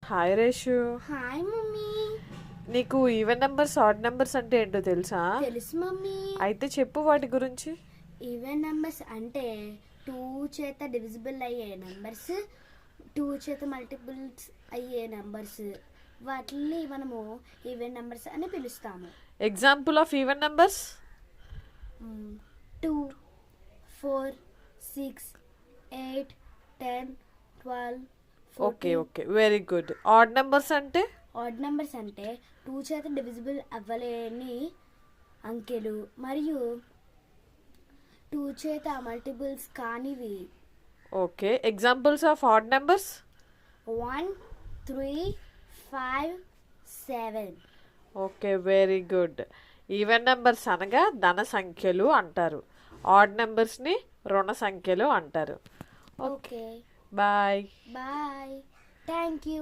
Hi Reshu. Hi mummy. నీకు even numbers odd numbers అంటే ఏంటో తెలుసా? తెలుసు మమ్మీ. అయితే చెప్పు వాటి గురించి. ఈవెన్ నెంబర్స్ అంటే 2 చేత డివిజిబుల్ అయ్యే నెంబర్స్, 2 చేత మల్టిపుల్స్ అయ్యే నెంబర్స్, వాటిని మనము ఈవెన్ నెంబర్స్ అని పిలుస్తాము. Example of even numbers 2, 4, 6, 8, 10, 12, 14. Okay okay, very good. Add numbers అంటే? ఆడ్ నెంబర్స్ అంటే 2 చేత డివిజిబుల్ అవ్వలేని అంకెలు మరియు 2 చేత మల్టిపుల్స్ కానివి. Okay, examples of odd numbers? 1, 3, 5, 7. Okay, very good. Even numbers అనగా ధన సంఖ్యలు అంటారు, ఆడ్ నెంబర్స్ని రుణ సంఖ్యలు అంటారు. Okay, bye. Bye. Thank you.